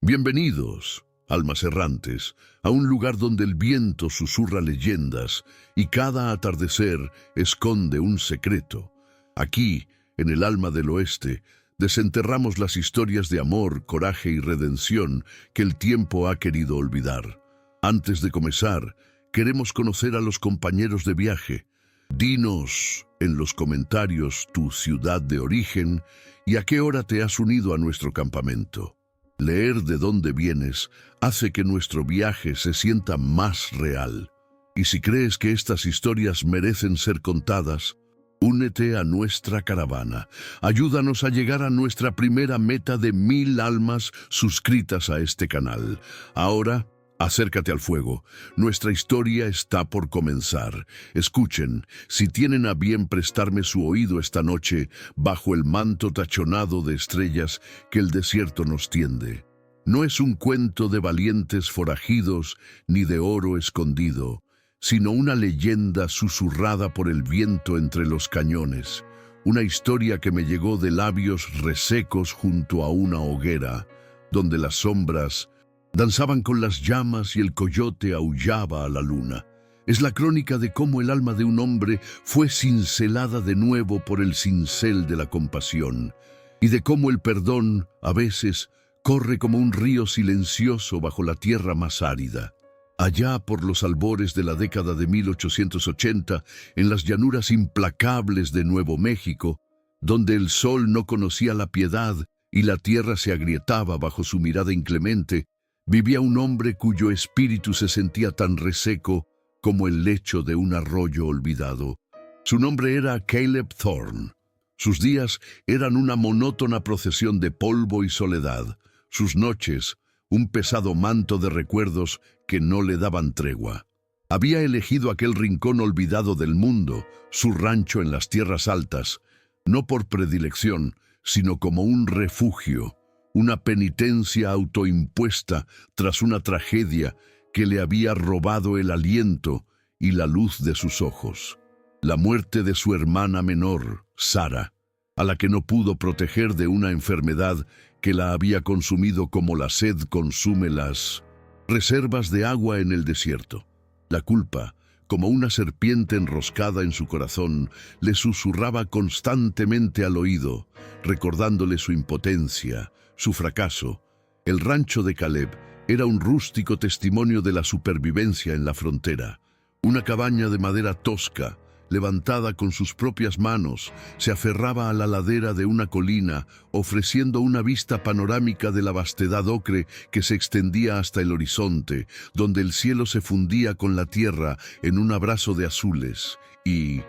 Bienvenidos, almas errantes, a un lugar donde el viento susurra leyendas y cada atardecer esconde un secreto. Aquí, en el alma del oeste, desenterramos las historias de amor, coraje y redención que el tiempo ha querido olvidar. Antes de comenzar, queremos conocer a los compañeros de viaje. Dinos en los comentarios tu ciudad de origen y a qué hora te has unido a nuestro campamento. Leer de dónde vienes hace que nuestro viaje se sienta más real. Y si crees que estas historias merecen ser contadas, únete a nuestra caravana. Ayúdanos a llegar a nuestra primera meta de 1000 almas suscritas a este canal. Ahora, acércate al fuego. Nuestra historia está por comenzar. Escuchen, si tienen a bien prestarme su oído esta noche, bajo el manto tachonado de estrellas que el desierto nos tiende. No es un cuento de valientes forajidos ni de oro escondido, sino una leyenda susurrada por el viento entre los cañones. Una historia que me llegó de labios resecos junto a una hoguera, donde las sombras danzaban con las llamas y el coyote aullaba a la luna. Es la crónica de cómo el alma de un hombre fue cincelada de nuevo por el cincel de la compasión, y de cómo el perdón, a veces, corre como un río silencioso bajo la tierra más árida. Allá por los albores de la década de 1880, en las llanuras implacables de Nuevo México, donde el sol no conocía la piedad y la tierra se agrietaba bajo su mirada inclemente, vivía un hombre cuyo espíritu se sentía tan reseco como el lecho de un arroyo olvidado. Su nombre era Caleb Thorne. Sus días eran una monótona procesión de polvo y soledad. Sus noches, un pesado manto de recuerdos que no le daban tregua. Había elegido aquel rincón olvidado del mundo, su rancho en las tierras altas, no por predilección, sino como un refugio, una penitencia autoimpuesta tras una tragedia que le había robado el aliento y la luz de sus ojos. La muerte de su hermana menor, Sara, a la que no pudo proteger de una enfermedad que la había consumido como la sed consume las reservas de agua en el desierto. La culpa, como una serpiente enroscada en su corazón, le susurraba constantemente al oído, recordándole su impotencia, su fracaso. El rancho de Caleb era un rústico testimonio de la supervivencia en la frontera. Una cabaña de madera tosca, levantada con sus propias manos, se aferraba a la ladera de una colina, ofreciendo una vista panorámica de la vastedad ocre que se extendía hasta el horizonte, donde el cielo se fundía con la tierra en un abrazo de azules y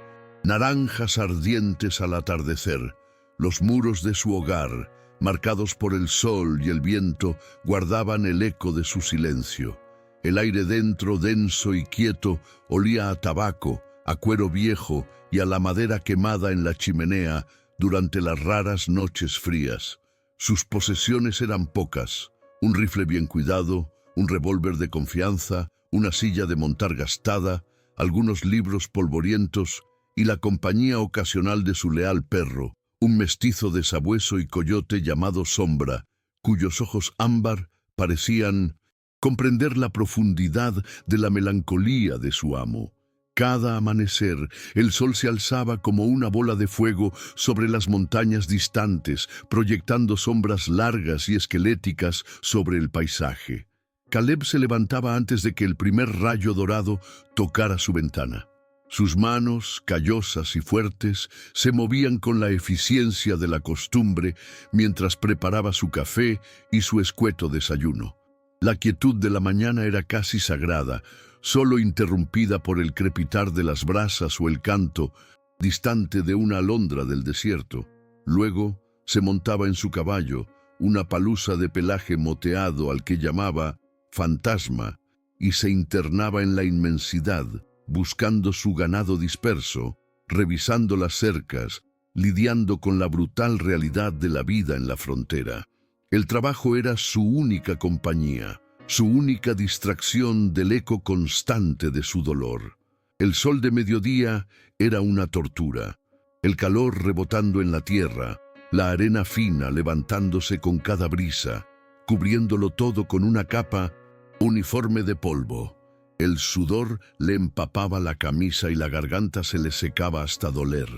naranjas ardientes al atardecer. Los muros de su hogar, marcados por el sol y el viento, guardaban el eco de su silencio. El aire dentro, denso y quieto, olía a tabaco, a cuero viejo y a la madera quemada en la chimenea durante las raras noches frías. Sus posesiones eran pocas: un rifle bien cuidado, un revólver de confianza, una silla de montar gastada, algunos libros polvorientos y la compañía ocasional de su leal perro, un mestizo de sabueso y coyote llamado Sombra, cuyos ojos ámbar parecían comprender la profundidad de la melancolía de su amo. Cada amanecer, el sol se alzaba como una bola de fuego sobre las montañas distantes, proyectando sombras largas y esqueléticas sobre el paisaje. Caleb se levantaba antes de que el primer rayo dorado tocara su ventana. Sus manos, callosas y fuertes, se movían con la eficiencia de la costumbre mientras preparaba su café y su escueto desayuno. La quietud de la mañana era casi sagrada, solo interrumpida por el crepitar de las brasas o el canto distante de una alondra del desierto. Luego se montaba en su caballo, una palusa de pelaje moteado al que llamaba fantasma, y se internaba en la inmensidad, buscando su ganado disperso, revisando las cercas, lidiando con la brutal realidad de la vida en la frontera. El trabajo era su única compañía, su única distracción del eco constante de su dolor. El sol de mediodía era una tortura, el calor rebotando en la tierra, la arena fina levantándose con cada brisa, cubriéndolo todo con una capa uniforme de polvo. El sudor le empapaba la camisa y la garganta se le secaba hasta doler.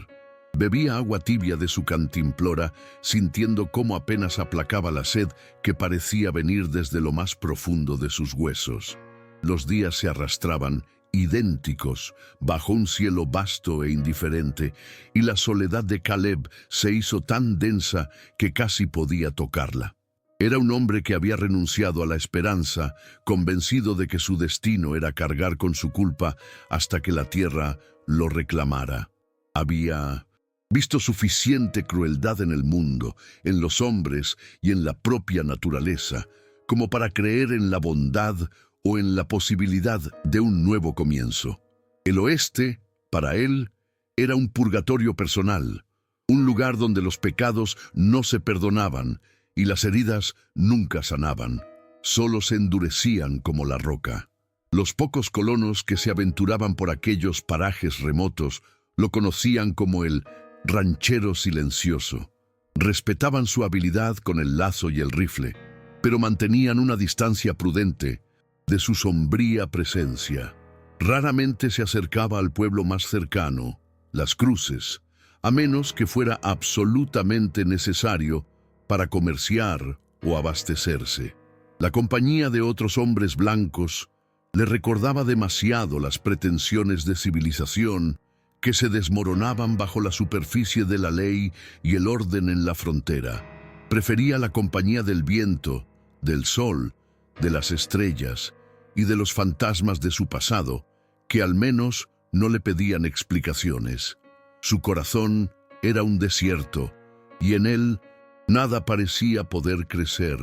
Bebía agua tibia de su cantimplora, sintiendo cómo apenas aplacaba la sed que parecía venir desde lo más profundo de sus huesos. Los días se arrastraban, idénticos, bajo un cielo vasto e indiferente, y la soledad de Caleb se hizo tan densa que casi podía tocarla. Era un hombre que había renunciado a la esperanza, convencido de que su destino era cargar con su culpa hasta que la tierra lo reclamara. Había visto suficiente crueldad en el mundo, en los hombres y en la propia naturaleza, como para creer en la bondad o en la posibilidad de un nuevo comienzo. El oeste, para él, era un purgatorio personal, un lugar donde los pecados no se perdonaban y las heridas nunca sanaban, solo se endurecían como la roca. Los pocos colonos que se aventuraban por aquellos parajes remotos lo conocían como el ranchero silencioso. Respetaban su habilidad con el lazo y el rifle, pero mantenían una distancia prudente de su sombría presencia. Raramente se acercaba al pueblo más cercano, Las Cruces, a menos que fuera absolutamente necesario para comerciar o abastecerse. La compañía de otros hombres blancos le recordaba demasiado las pretensiones de civilización que se desmoronaban bajo la superficie de la ley y el orden en la frontera. Prefería la compañía del viento, del sol, de las estrellas y de los fantasmas de su pasado, que al menos no le pedían explicaciones. Su corazón era un desierto, y en él nada parecía poder crecer,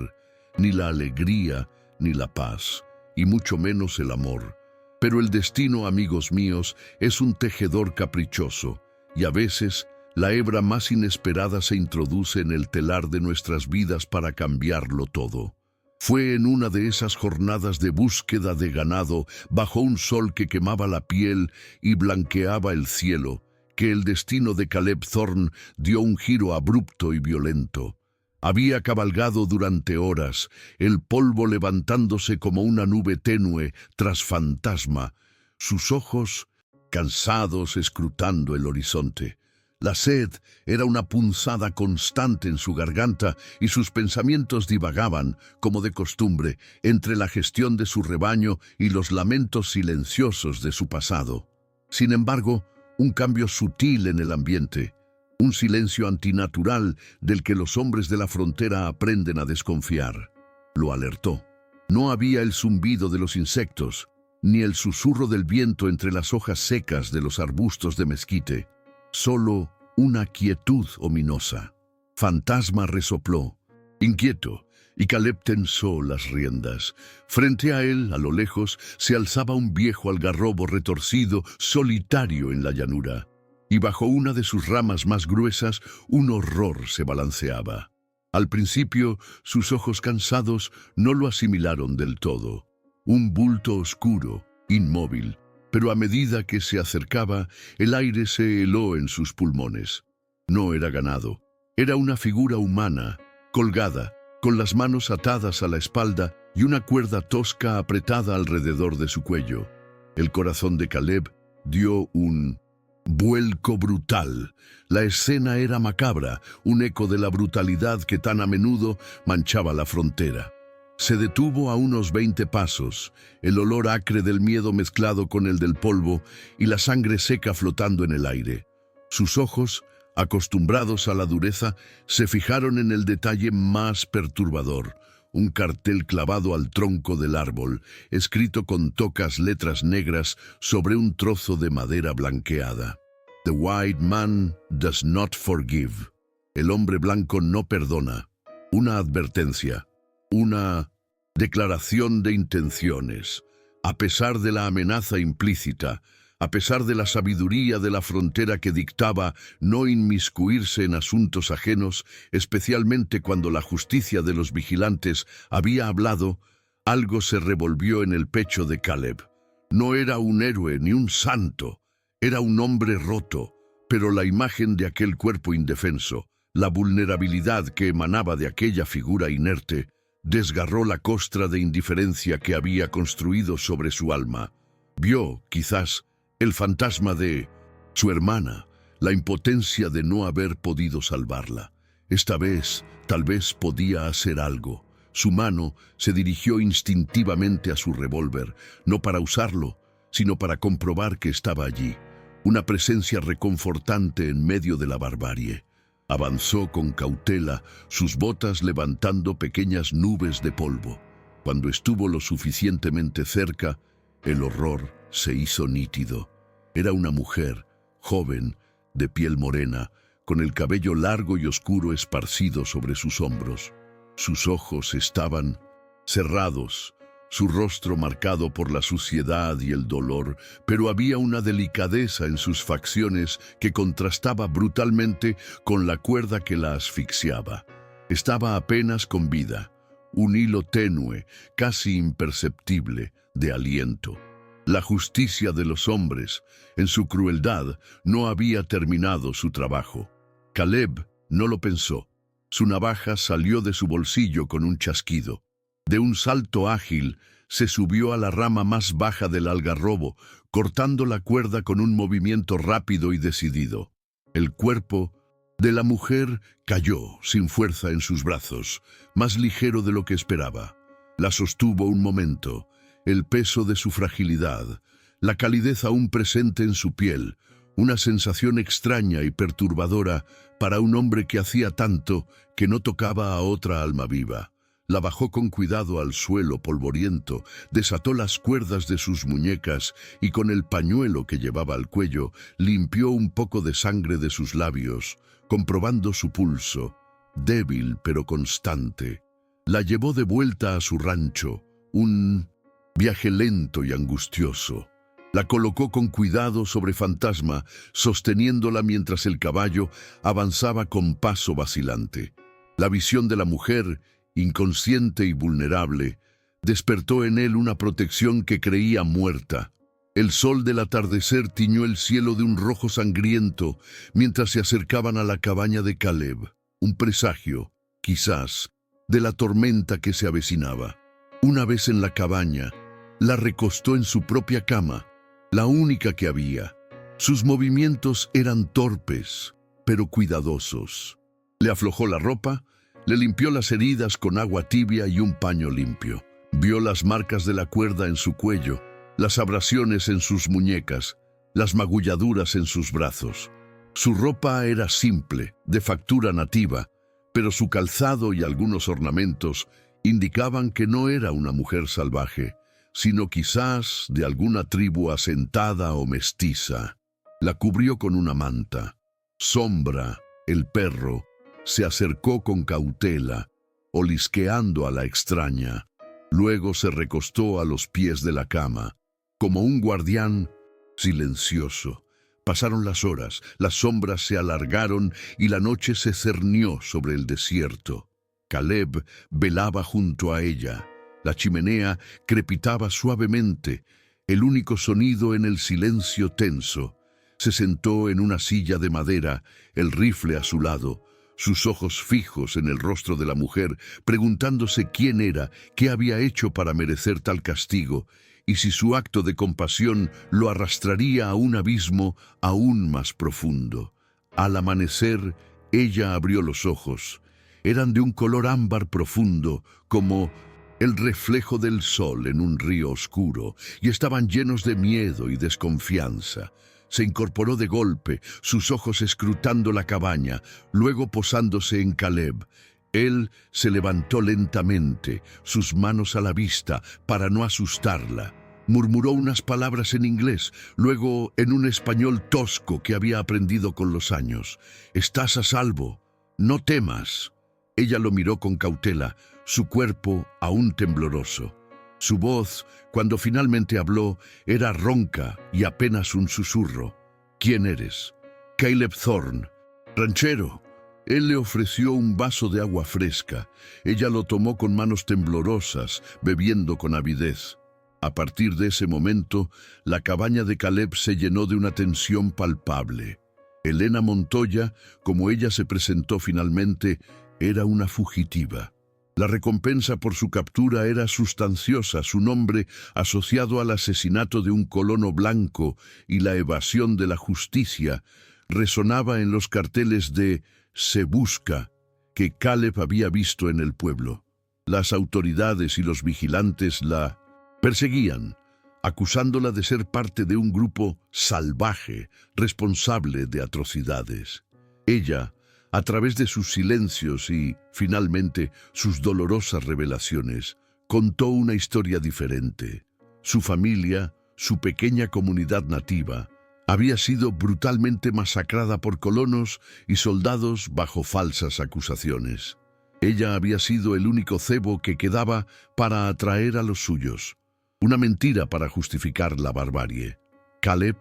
ni la alegría, ni la paz, y mucho menos el amor. Pero el destino, amigos míos, es un tejedor caprichoso, y a veces la hebra más inesperada se introduce en el telar de nuestras vidas para cambiarlo todo. Fue en una de esas jornadas de búsqueda de ganado, bajo un sol que quemaba la piel y blanqueaba el cielo, que el destino de Caleb Thorne dio un giro abrupto y violento. Había cabalgado durante horas, el polvo levantándose como una nube tenue tras fantasma, sus ojos cansados escrutando el horizonte. La sed era una punzada constante en su garganta y sus pensamientos divagaban, como de costumbre, entre la gestión de su rebaño y los lamentos silenciosos de su pasado. Sin embargo, un cambio sutil en el ambiente, un silencio antinatural del que los hombres de la frontera aprenden a desconfiar, lo alertó. No había el zumbido de los insectos, ni el susurro del viento entre las hojas secas de los arbustos de mezquite, solo una quietud ominosa. Fantasma resopló, inquieto, y Caleb tensó las riendas. Frente a él, a lo lejos, se alzaba un viejo algarrobo retorcido, solitario en la llanura, y bajo una de sus ramas más gruesas un horror se balanceaba. Al principio, sus ojos cansados no lo asimilaron del todo. Un bulto oscuro, inmóvil, pero a medida que se acercaba, el aire se heló en sus pulmones. No era ganado, era una figura humana, colgada, con las manos atadas a la espalda y una cuerda tosca apretada alrededor de su cuello. El corazón de Caleb dio un vuelco brutal. La escena era macabra, un eco de la brutalidad que tan a menudo manchaba la frontera. Se detuvo a unos 20 pasos, el olor acre del miedo mezclado con el del polvo y la sangre seca flotando en el aire. Sus ojos, acostumbrados a la dureza, se fijaron en el detalle más perturbador, un cartel clavado al tronco del árbol, escrito con tocas letras negras sobre un trozo de madera blanqueada. The white man does not forgive. El hombre blanco no perdona. Una advertencia. Una declaración de intenciones. A pesar de la amenaza implícita, a pesar de la sabiduría de la frontera que dictaba no inmiscuirse en asuntos ajenos, especialmente cuando la justicia de los vigilantes había hablado, algo se revolvió en el pecho de Caleb. No era un héroe ni un santo, era un hombre roto, pero la imagen de aquel cuerpo indefenso, la vulnerabilidad que emanaba de aquella figura inerte, desgarró la costra de indiferencia que había construido sobre su alma. Vio, quizás, el fantasma de su hermana, la impotencia de no haber podido salvarla. Esta vez, tal vez podía hacer algo. Su mano se dirigió instintivamente a su revólver, no para usarlo, sino para comprobar que estaba allí, una presencia reconfortante en medio de la barbarie. Avanzó con cautela, sus botas levantando pequeñas nubes de polvo. Cuando estuvo lo suficientemente cerca, el horror se hizo nítido. Era una mujer, joven, de piel morena, con el cabello largo y oscuro esparcido sobre sus hombros. Sus ojos estaban cerrados, su rostro marcado por la suciedad y el dolor, pero había una delicadeza en sus facciones que contrastaba brutalmente con la cuerda que la asfixiaba. Estaba apenas con vida, un hilo tenue, casi imperceptible, de aliento. La justicia de los hombres, en su crueldad, no había terminado su trabajo. Caleb no lo pensó. Su navaja salió de su bolsillo con un chasquido. De un salto ágil, se subió a la rama más baja del algarrobo, cortando la cuerda con un movimiento rápido y decidido. El cuerpo de la mujer cayó sin fuerza en sus brazos, más ligero de lo que esperaba. La sostuvo un momento, el peso de su fragilidad, la calidez aún presente en su piel, una sensación extraña y perturbadora para un hombre que hacía tanto que no tocaba a otra alma viva. La bajó con cuidado al suelo polvoriento, desató las cuerdas de sus muñecas y con el pañuelo que llevaba al cuello limpió un poco de sangre de sus labios, comprobando su pulso, débil pero constante. La llevó de vuelta a su rancho, un viaje lento y angustioso. La colocó con cuidado sobre Fantasma, sosteniéndola mientras el caballo avanzaba con paso vacilante. La visión de la mujer, inconsciente y vulnerable, despertó en él una protección que creía muerta. El sol del atardecer tiñó el cielo de un rojo sangriento mientras se acercaban a la cabaña de Caleb, un presagio, quizás, de la tormenta que se avecinaba. Una vez en la cabaña, la recostó en su propia cama, la única que había. Sus movimientos eran torpes, pero cuidadosos. Le aflojó la ropa, le limpió las heridas con agua tibia y un paño limpio. Vio las marcas de la cuerda en su cuello, las abrasiones en sus muñecas, las magulladuras en sus brazos. Su ropa era simple, de factura nativa, pero su calzado y algunos ornamentos indicaban que no era una mujer salvaje, sino quizás de alguna tribu asentada o mestiza. La cubrió con una manta. Sombra, el perro, se acercó con cautela, olisqueando a la extraña. Luego se recostó a los pies de la cama, como un guardián silencioso. Pasaron las horas, las sombras se alargaron y la noche se cernió sobre el desierto. Caleb velaba junto a ella. La chimenea crepitaba suavemente, el único sonido en el silencio tenso. Se sentó en una silla de madera, el rifle a su lado, sus ojos fijos en el rostro de la mujer, preguntándose quién era, qué había hecho para merecer tal castigo, y si su acto de compasión lo arrastraría a un abismo aún más profundo. Al amanecer, ella abrió los ojos. Eran de un color ámbar profundo, como el reflejo del sol en un río oscuro, y estaban llenos de miedo y desconfianza. Se incorporó de golpe, sus ojos escrutando la cabaña, luego posándose en Caleb. Él se levantó lentamente, sus manos a la vista, para no asustarla. Murmuró unas palabras en inglés, luego en un español tosco que había aprendido con los años. «Estás a salvo. No temas». Ella lo miró con cautela, su cuerpo aún tembloroso. Su voz, cuando finalmente habló, era ronca y apenas un susurro. «¿Quién eres?» «Caleb Thorne, ranchero». Él le ofreció un vaso de agua fresca. Ella lo tomó con manos temblorosas, bebiendo con avidez. A partir de ese momento, la cabaña de Caleb se llenó de una tensión palpable. Elena Montoya, como ella se presentó finalmente, era una fugitiva. La recompensa por su captura era sustanciosa, su nombre asociado al asesinato de un colono blanco y la evasión de la justicia resonaba en los carteles de "Se busca" que Caleb había visto en el pueblo. Las autoridades y los vigilantes la perseguían, acusándola de ser parte de un grupo salvaje, responsable de atrocidades. Ella, a través de sus silencios y, finalmente, sus dolorosas revelaciones, contó una historia diferente. Su familia, su pequeña comunidad nativa, había sido brutalmente masacrada por colonos y soldados bajo falsas acusaciones. Ella había sido el único cebo que quedaba para atraer a los suyos, una mentira para justificar la barbarie. Caleb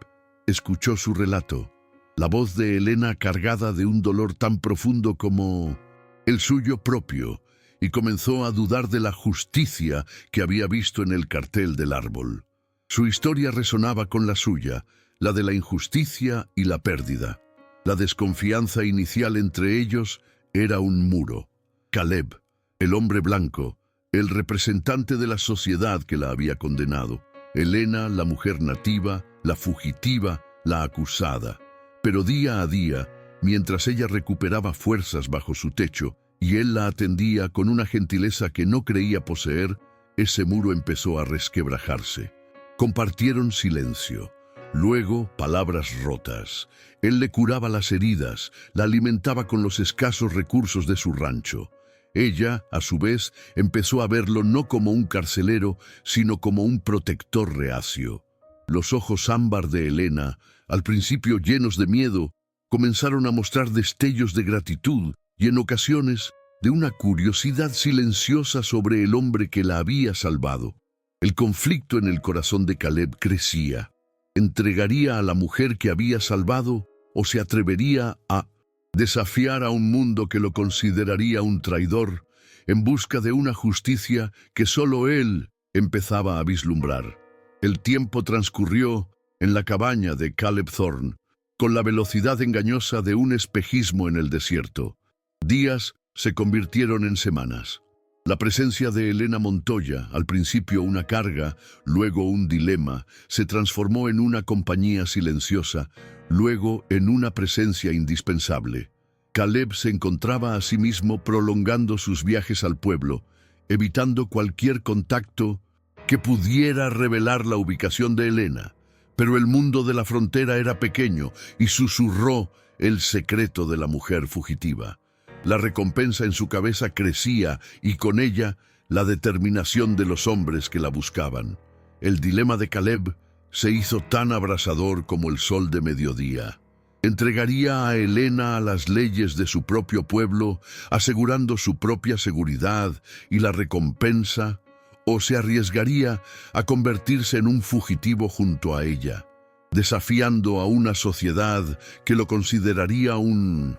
escuchó su relato, la voz de Helena cargada de un dolor tan profundo como el suyo propio, y comenzó a dudar de la justicia que había visto en el cartel del árbol. Su historia resonaba con la suya, la de la injusticia y la pérdida. La desconfianza inicial entre ellos era un muro. Caleb, el hombre blanco, el representante de la sociedad que la había condenado. Helena, la mujer nativa, la fugitiva, la acusada. Pero día a día, mientras ella recuperaba fuerzas bajo su techo y él la atendía con una gentileza que no creía poseer, ese muro empezó a resquebrajarse. Compartieron silencio, luego palabras rotas. Él le curaba las heridas, la alimentaba con los escasos recursos de su rancho. Ella, a su vez, empezó a verlo no como un carcelero, sino como un protector reacio. Los ojos ámbar de Helena, al principio llenos de miedo, comenzaron a mostrar destellos de gratitud y en ocasiones de una curiosidad silenciosa sobre el hombre que la había salvado. El conflicto en el corazón de Caleb crecía. ¿Entregaría a la mujer que había salvado o se atrevería a desafiar a un mundo que lo consideraría un traidor en busca de una justicia que solo él empezaba a vislumbrar? El tiempo transcurrió en la cabaña de Caleb Thorne, con la velocidad engañosa de un espejismo en el desierto. Días se convirtieron en semanas. La presencia de Helena Montoya, al principio una carga, luego un dilema, se transformó en una compañía silenciosa, luego en una presencia indispensable. Caleb se encontraba a sí mismo prolongando sus viajes al pueblo, evitando cualquier contacto que pudiera revelar la ubicación de Helena. Pero el mundo de la frontera era pequeño y susurró el secreto de la mujer fugitiva. La recompensa en su cabeza crecía y con ella la determinación de los hombres que la buscaban. El dilema de Caleb se hizo tan abrasador como el sol de mediodía. ¿Entregaría a Helena a las leyes de su propio pueblo, asegurando su propia seguridad y la recompensa? ¿O se arriesgaría a convertirse en un fugitivo junto a ella, desafiando a una sociedad que lo consideraría un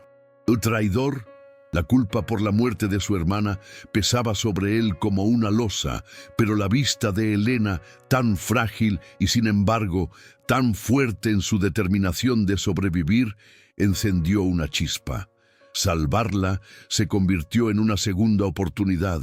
traidor? La culpa por la muerte de su hermana pesaba sobre él como una losa, pero la vista de Helena, tan frágil y sin embargo tan fuerte en su determinación de sobrevivir, encendió una chispa. Salvarla se convirtió en una segunda oportunidad,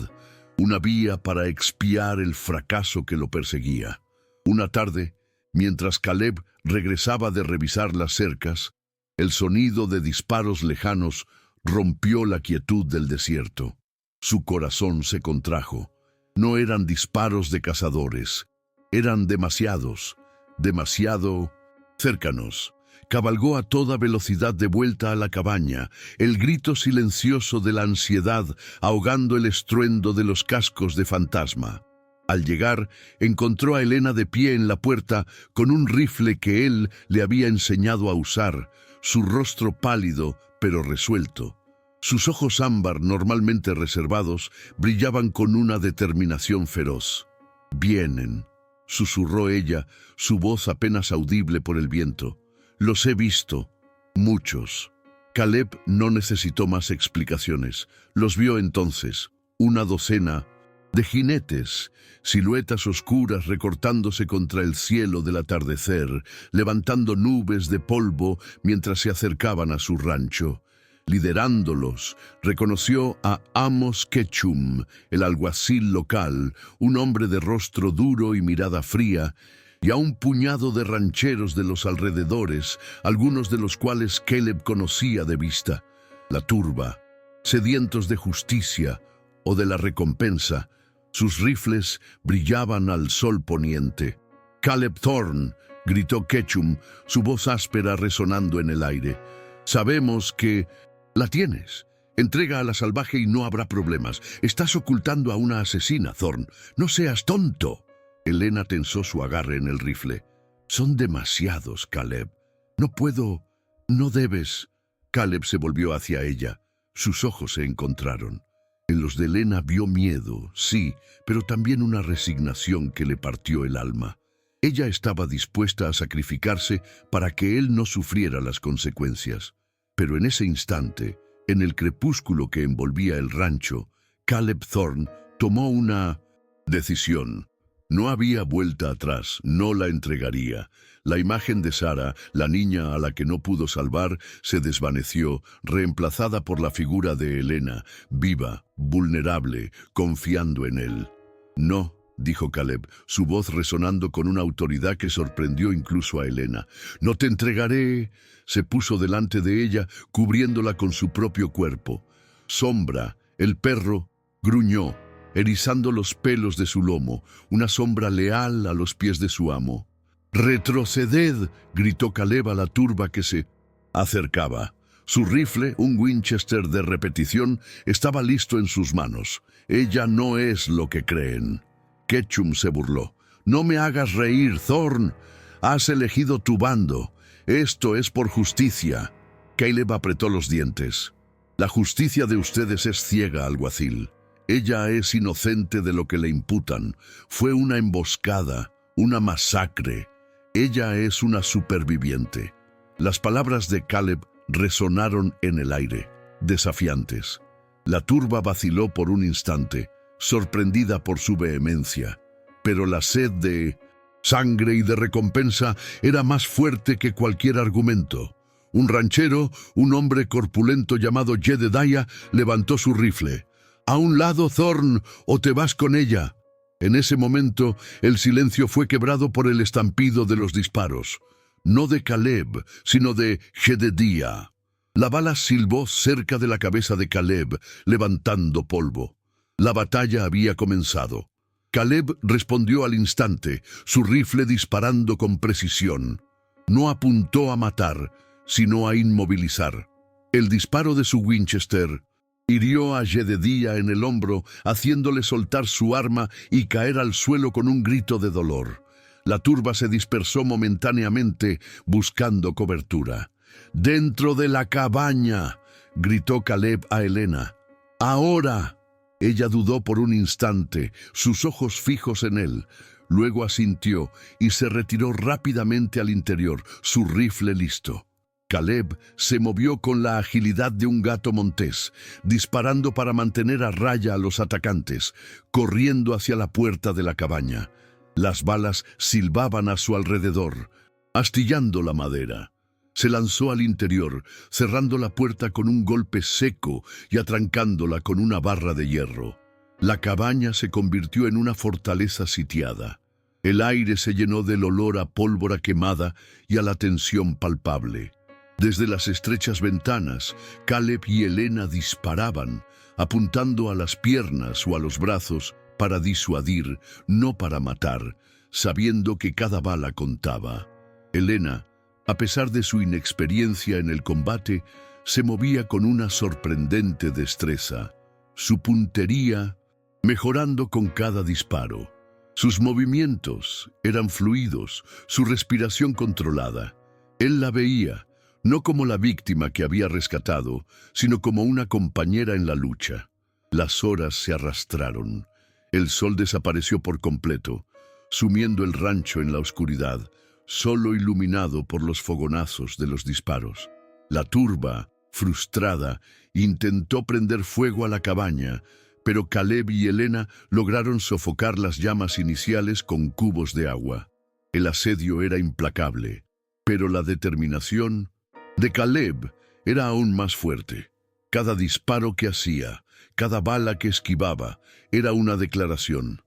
una vía para expiar el fracaso que lo perseguía. Una tarde, mientras Caleb regresaba de revisar las cercas, el sonido de disparos lejanos rompió la quietud del desierto. Su corazón se contrajo. No eran disparos de cazadores, eran demasiado cercanos. Cabalgó a toda velocidad de vuelta a la cabaña, el grito silencioso de la ansiedad ahogando el estruendo de los cascos de fantasma. Al llegar, encontró a Helena de pie en la puerta con un rifle que él le había enseñado a usar, su rostro pálido pero resuelto. Sus ojos ámbar, normalmente reservados, brillaban con una determinación feroz. «Vienen», susurró ella, su voz apenas audible por el viento. «Los he visto, muchos». Caleb no necesitó más explicaciones. Los vio entonces, una docena de jinetes, siluetas oscuras recortándose contra el cielo del atardecer, levantando nubes de polvo mientras se acercaban a su rancho. Liderándolos, reconoció a Amos Ketchum, el alguacil local, un hombre de rostro duro y mirada fría, y a un puñado de rancheros de los alrededores, algunos de los cuales Caleb conocía de vista. La turba, sedientos de justicia o de la recompensa, sus rifles brillaban al sol poniente. «Caleb Thorne», gritó Ketchum, su voz áspera resonando en el aire. «Sabemos que la tienes. Entrega a la salvaje y no habrá problemas. Estás ocultando a una asesina, Thorne. No seas tonto». Helena tensó su agarre en el rifle. «Son demasiados, Caleb. No puedo. No debes». Caleb se volvió hacia ella. Sus ojos se encontraron. En los de Helena vio miedo, sí, pero también una resignación que le partió el alma. Ella estaba dispuesta a sacrificarse para que él no sufriera las consecuencias. Pero en ese instante, en el crepúsculo que envolvía el rancho, Caleb Thorne tomó una decisión. No había vuelta atrás, no la entregaría. La imagen de Sarah, la niña a la que no pudo salvar, se desvaneció, reemplazada por la figura de Helena, viva, vulnerable, confiando en él. «No», dijo Caleb, su voz resonando con una autoridad que sorprendió incluso a Helena. «No te entregaré». Se puso delante de ella, cubriéndola con su propio cuerpo. Sombra, el perro, gruñó, erizando los pelos de su lomo, una sombra leal a los pies de su amo. «¡Retroceded!», gritó Caleb a la turba que se acercaba. Su rifle, un Winchester de repetición, estaba listo en sus manos. «Ella no es lo que creen». Ketchum se burló. «No me hagas reír, Thorne. Has elegido tu bando. Esto es por justicia». Caleb apretó los dientes. «La justicia de ustedes es ciega, alguacil. Ella es inocente de lo que le imputan. Fue una emboscada, una masacre. Ella es una superviviente». Las palabras de Caleb resonaron en el aire, desafiantes. La turba vaciló por un instante, sorprendida por su vehemencia. Pero la sed de sangre y de recompensa era más fuerte que cualquier argumento. Un ranchero, un hombre corpulento llamado Jedediah, levantó su rifle. «A un lado, Thorne, o te vas con ella». En ese momento, el silencio fue quebrado por el estampido de los disparos. No de Caleb, sino de Jedediah. La bala silbó cerca de la cabeza de Caleb, levantando polvo. La batalla había comenzado. Caleb respondió al instante, su rifle disparando con precisión. No apuntó a matar, sino a inmovilizar. El disparo de su Winchester hirió a Jedediah en el hombro, haciéndole soltar su arma y caer al suelo con un grito de dolor. La turba se dispersó momentáneamente, buscando cobertura. «¡Dentro de la cabaña!», gritó Caleb a Helena. «¡Ahora!». Ella dudó por un instante, sus ojos fijos en él. Luego asintió y se retiró rápidamente al interior, su rifle listo. Caleb se movió con la agilidad de un gato montés, disparando para mantener a raya a los atacantes, corriendo hacia la puerta de la cabaña. Las balas silbaban a su alrededor, astillando la madera. Se lanzó al interior, cerrando la puerta con un golpe seco y atrancándola con una barra de hierro. La cabaña se convirtió en una fortaleza sitiada. El aire se llenó del olor a pólvora quemada y a la tensión palpable. Desde las estrechas ventanas, Caleb y Helena disparaban, apuntando a las piernas o a los brazos para disuadir, no para matar, sabiendo que cada bala contaba. Helena, a pesar de su inexperiencia en el combate, se movía con una sorprendente destreza, su puntería mejorando con cada disparo. Sus movimientos eran fluidos, su respiración controlada. Él la veía, no como la víctima que había rescatado, sino como una compañera en la lucha. Las horas se arrastraron. El sol desapareció por completo, sumiendo el rancho en la oscuridad, solo iluminado por los fogonazos de los disparos. La turba, frustrada, intentó prender fuego a la cabaña, pero Caleb y Helena lograron sofocar las llamas iniciales con cubos de agua. El asedio era implacable, pero la determinación de Caleb era aún más fuerte. Cada disparo que hacía, cada bala que esquivaba, era una declaración.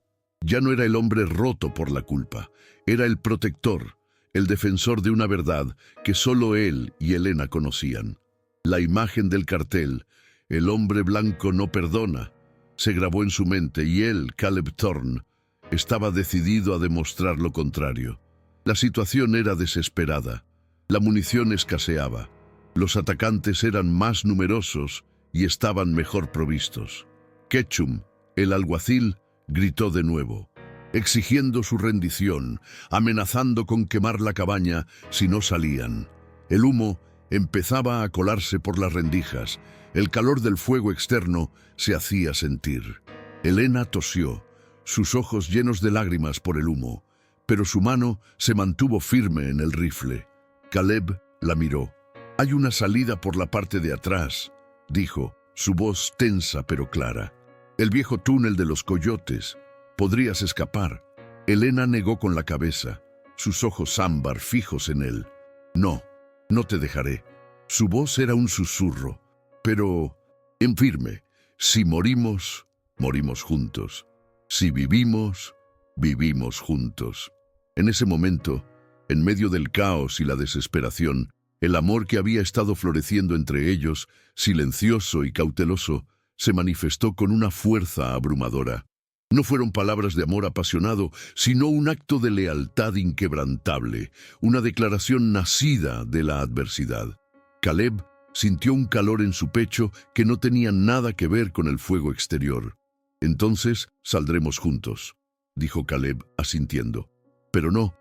Ya no era el hombre roto por la culpa, era el protector, el defensor de una verdad que solo él y Helena conocían. La imagen del cartel, el hombre blanco no perdona, se grabó en su mente y él, Caleb Thorne, estaba decidido a demostrar lo contrario. La situación era desesperada. La munición escaseaba. Los atacantes eran más numerosos y estaban mejor provistos. Ketchum, el alguacil, gritó de nuevo, exigiendo su rendición, amenazando con quemar la cabaña si no salían. El humo empezaba a colarse por las rendijas. El calor del fuego externo se hacía sentir. Helena tosió, sus ojos llenos de lágrimas por el humo, pero su mano se mantuvo firme en el rifle. Caleb la miró. «Hay una salida por la parte de atrás», dijo, su voz tensa pero clara. «El viejo túnel de los coyotes. Podrías escapar». Helena negó con la cabeza, sus ojos ámbar fijos en él. «No, no te dejaré». Su voz era un susurro, pero en firme. «Si morimos, morimos juntos. Si vivimos, vivimos juntos». En ese momento, en medio del caos y la desesperación, el amor que había estado floreciendo entre ellos, silencioso y cauteloso, se manifestó con una fuerza abrumadora. No fueron palabras de amor apasionado, sino un acto de lealtad inquebrantable, una declaración nacida de la adversidad. Caleb sintió un calor en su pecho que no tenía nada que ver con el fuego exterior. «Entonces saldremos juntos», dijo Caleb asintiendo. «Pero no,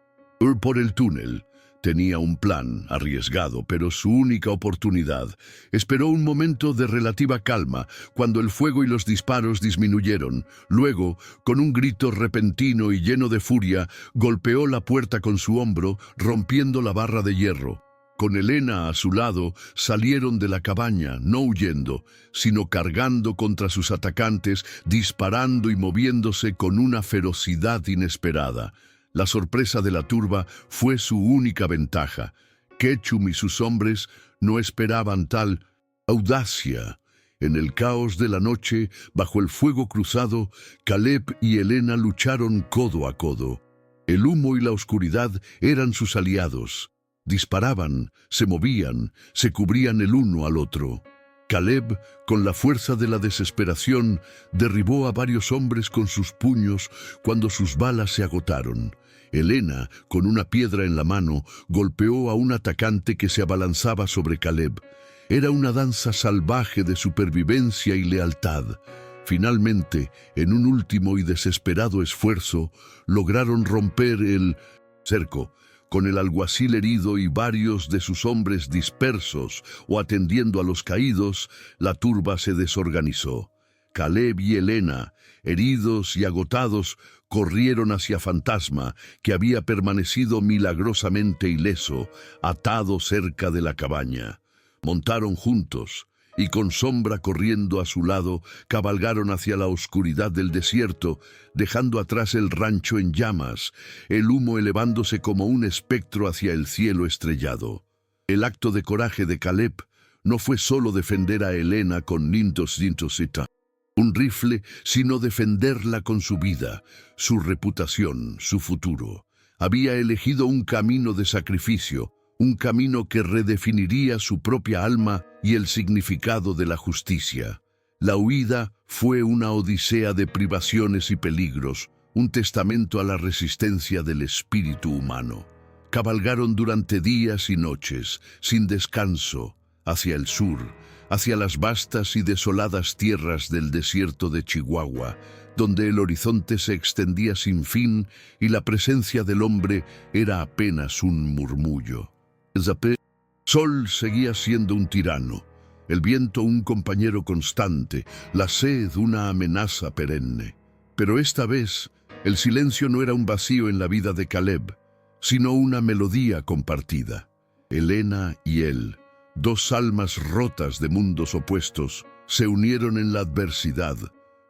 por el túnel». Tenía un plan arriesgado, pero su única oportunidad. Esperó un momento de relativa calma, cuando el fuego y los disparos disminuyeron. Luego, con un grito repentino y lleno de furia, golpeó la puerta con su hombro, rompiendo la barra de hierro. Con Helena a su lado, salieron de la cabaña, no huyendo, sino cargando contra sus atacantes, disparando y moviéndose con una ferocidad inesperada. La sorpresa de la turba fue su única ventaja. Ketchum y sus hombres no esperaban tal audacia. En el caos de la noche, bajo el fuego cruzado, Caleb y Helena lucharon codo a codo. El humo y la oscuridad eran sus aliados. Disparaban, se movían, se cubrían el uno al otro. Caleb, con la fuerza de la desesperación, derribó a varios hombres con sus puños cuando sus balas se agotaron. Helena, con una piedra en la mano, golpeó a un atacante que se abalanzaba sobre Caleb. Era una danza salvaje de supervivencia y lealtad. Finalmente, en un último y desesperado esfuerzo, lograron romper el cerco. Con el alguacil herido y varios de sus hombres dispersos o atendiendo a los caídos, la turba se desorganizó. Caleb y Helena, heridos y agotados, corrieron hacia Fantasma, que había permanecido milagrosamente ileso, atado cerca de la cabaña. Montaron juntos, y con Sombra corriendo a su lado, cabalgaron hacia la oscuridad del desierto, dejando atrás el rancho en llamas, el humo elevándose como un espectro hacia el cielo estrellado. El acto de coraje de Caleb no fue solo defender a Helena con un rifle, sino defenderla con su vida, su reputación, su futuro. Había elegido un camino de sacrificio, un camino que redefiniría su propia alma y el significado de la justicia. La huida fue una odisea de privaciones y peligros, un testamento a la resistencia del espíritu humano. Cabalgaron durante días y noches, sin descanso, hacia el sur, hacia las vastas y desoladas tierras del desierto de Chihuahua, donde el horizonte se extendía sin fin y la presencia del hombre era apenas un murmullo. El sol seguía siendo un tirano, el viento un compañero constante, la sed una amenaza perenne. Pero esta vez, el silencio no era un vacío en la vida de Caleb, sino una melodía compartida. Helena y él, dos almas rotas de mundos opuestos, se unieron en la adversidad,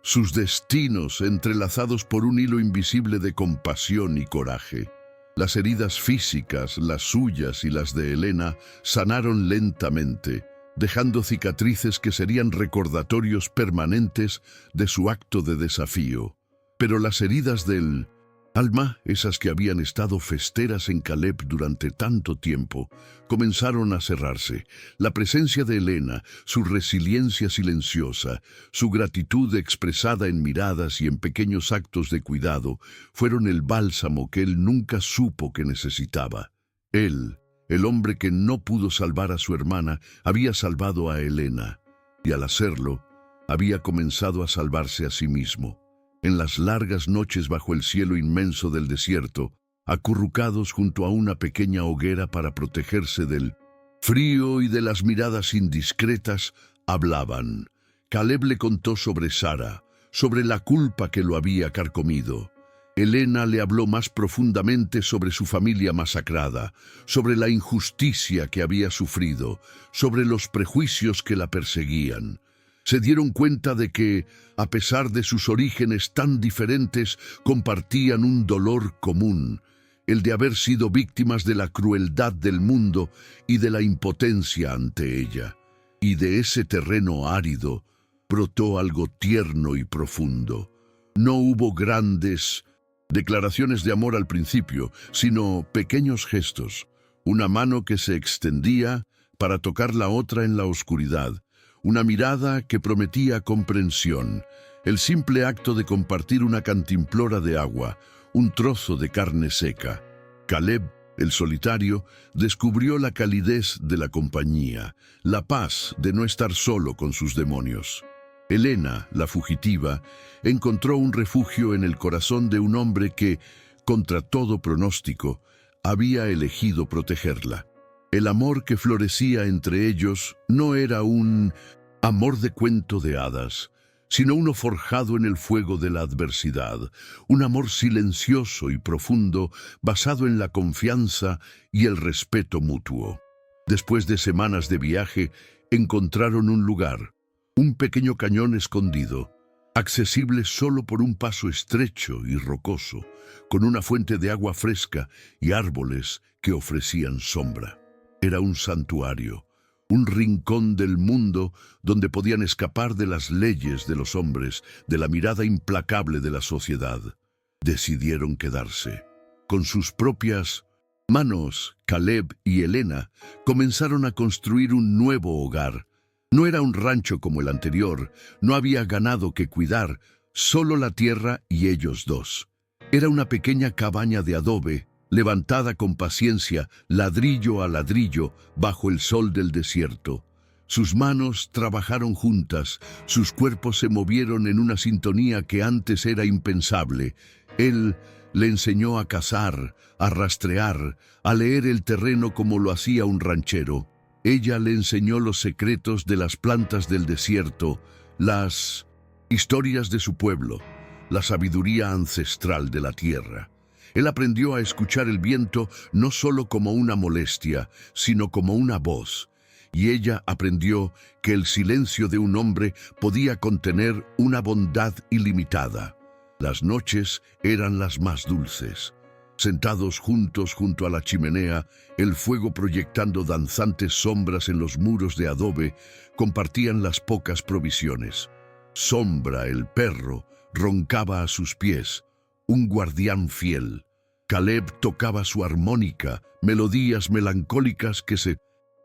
sus destinos entrelazados por un hilo invisible de compasión y coraje. Las heridas físicas, las suyas y las de Helena, sanaron lentamente, dejando cicatrices que serían recordatorios permanentes de su acto de desafío. Pero las heridas del alma, esas que habían estado festeras en Caleb durante tanto tiempo, comenzaron a cerrarse. La presencia de Helena, su resiliencia silenciosa, su gratitud expresada en miradas y en pequeños actos de cuidado, fueron el bálsamo que él nunca supo que necesitaba. Él, el hombre que no pudo salvar a su hermana, había salvado a Helena, y al hacerlo, había comenzado a salvarse a sí mismo. En las largas noches bajo el cielo inmenso del desierto, acurrucados junto a una pequeña hoguera para protegerse del frío y de las miradas indiscretas, hablaban. Caleb le contó sobre Sara, sobre la culpa que lo había carcomido. Helena le habló más profundamente sobre su familia masacrada, sobre la injusticia que había sufrido, sobre los prejuicios que la perseguían. Se dieron cuenta de que, a pesar de sus orígenes tan diferentes, compartían un dolor común, el de haber sido víctimas de la crueldad del mundo y de la impotencia ante ella. Y de ese terreno árido brotó algo tierno y profundo. No hubo grandes declaraciones de amor al principio, sino pequeños gestos, una mano que se extendía para tocar la otra en la oscuridad, una mirada que prometía comprensión, el simple acto de compartir una cantimplora de agua, un trozo de carne seca. Caleb, el solitario, descubrió la calidez de la compañía, la paz de no estar solo con sus demonios. Helena, la fugitiva, encontró un refugio en el corazón de un hombre que, contra todo pronóstico, había elegido protegerla. El amor que florecía entre ellos no era un amor de cuento de hadas, sino uno forjado en el fuego de la adversidad, un amor silencioso y profundo basado en la confianza y el respeto mutuo. Después de semanas de viaje, encontraron un lugar, un pequeño cañón escondido, accesible solo por un paso estrecho y rocoso, con una fuente de agua fresca y árboles que ofrecían sombra. Era un santuario, un rincón del mundo donde podían escapar de las leyes de los hombres, de la mirada implacable de la sociedad. Decidieron quedarse. Con sus propias manos, Caleb y Helena comenzaron a construir un nuevo hogar. No era un rancho como el anterior, no había ganado que cuidar, solo la tierra y ellos dos. Era una pequeña cabaña de adobe, levantada con paciencia, ladrillo a ladrillo, bajo el sol del desierto. Sus manos trabajaron juntas, sus cuerpos se movieron en una sintonía que antes era impensable. Él le enseñó a cazar, a rastrear, a leer el terreno como lo hacía un ranchero. Ella le enseñó los secretos de las plantas del desierto, las historias de su pueblo, la sabiduría ancestral de la tierra. Él aprendió a escuchar el viento no solo como una molestia, sino como una voz. Y ella aprendió que el silencio de un hombre podía contener una bondad ilimitada. Las noches eran las más dulces. Sentados juntos junto a la chimenea, el fuego proyectando danzantes sombras en los muros de adobe, compartían las pocas provisiones. Sombra, el perro, roncaba a sus pies, un guardián fiel. Caleb tocaba su armónica, melodías melancólicas que se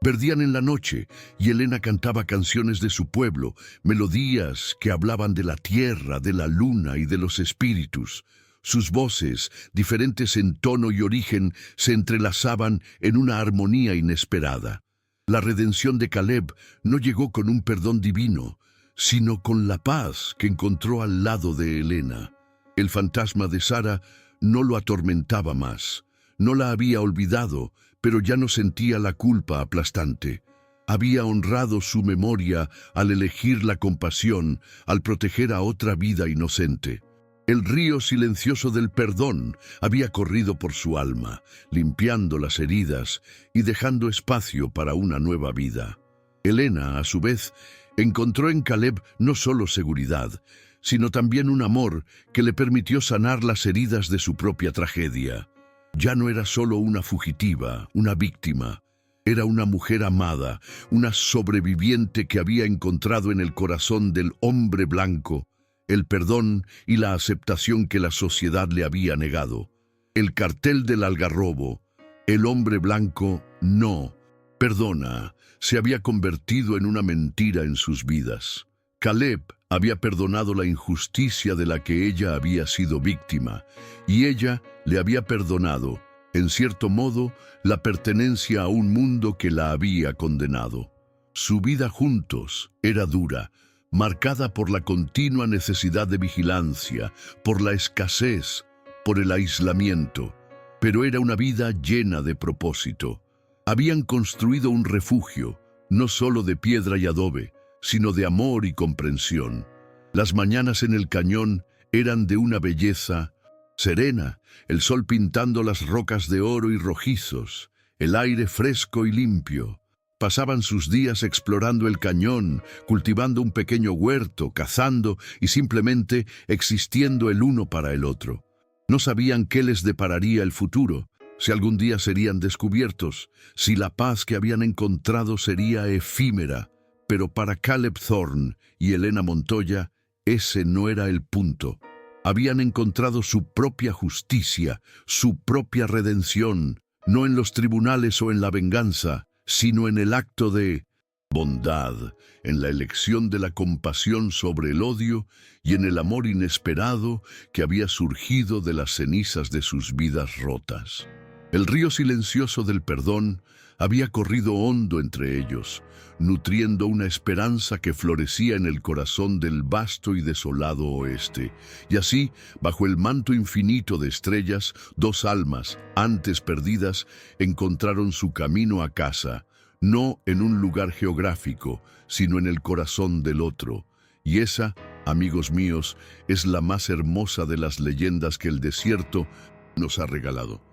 perdían en la noche, y Helena cantaba canciones de su pueblo, melodías que hablaban de la tierra, de la luna y de los espíritus. Sus voces, diferentes en tono y origen, se entrelazaban en una armonía inesperada. La redención de Caleb no llegó con un perdón divino, sino con la paz que encontró al lado de Helena. El fantasma de Sara no lo atormentaba más. No la había olvidado, pero ya no sentía la culpa aplastante. Había honrado su memoria al elegir la compasión, al proteger a otra vida inocente. El río silencioso del perdón había corrido por su alma, limpiando las heridas y dejando espacio para una nueva vida. Helena, a su vez, encontró en Caleb no solo seguridad, sino también un amor que le permitió sanar las heridas de su propia tragedia. Ya no era solo una fugitiva, una víctima. Era una mujer amada, una sobreviviente que había encontrado en el corazón del hombre blanco el perdón y la aceptación que la sociedad le había negado. El cartel del Algarrobo, el hombre blanco, no, perdona, se había convertido en una mentira en sus vidas. Caleb había perdonado la injusticia de la que ella había sido víctima, y ella le había perdonado, en cierto modo, la pertenencia a un mundo que la había condenado. Su vida juntos era dura, marcada por la continua necesidad de vigilancia, por la escasez, por el aislamiento, pero era una vida llena de propósito. Habían construido un refugio, no solo de piedra y adobe, sino de amor y comprensión. Las mañanas en el cañón eran de una belleza serena, el sol pintando las rocas de oro y rojizos, el aire fresco y limpio. Pasaban sus días explorando el cañón, cultivando un pequeño huerto, cazando y simplemente existiendo el uno para el otro. No sabían qué les depararía el futuro, si algún día serían descubiertos, si la paz que habían encontrado sería efímera, pero para Caleb Thorne y Elena Montoya, ese no era el punto. Habían encontrado su propia justicia, su propia redención, no en los tribunales o en la venganza, sino en el acto de bondad, en la elección de la compasión sobre el odio y en el amor inesperado que había surgido de las cenizas de sus vidas rotas. El río silencioso del perdón había corrido hondo entre ellos, nutriendo una esperanza que florecía en el corazón del vasto y desolado oeste. Y así, bajo el manto infinito de estrellas, dos almas, antes perdidas, encontraron su camino a casa, no en un lugar geográfico, sino en el corazón del otro. Y esa, amigos míos, es la más hermosa de las leyendas que el desierto nos ha regalado.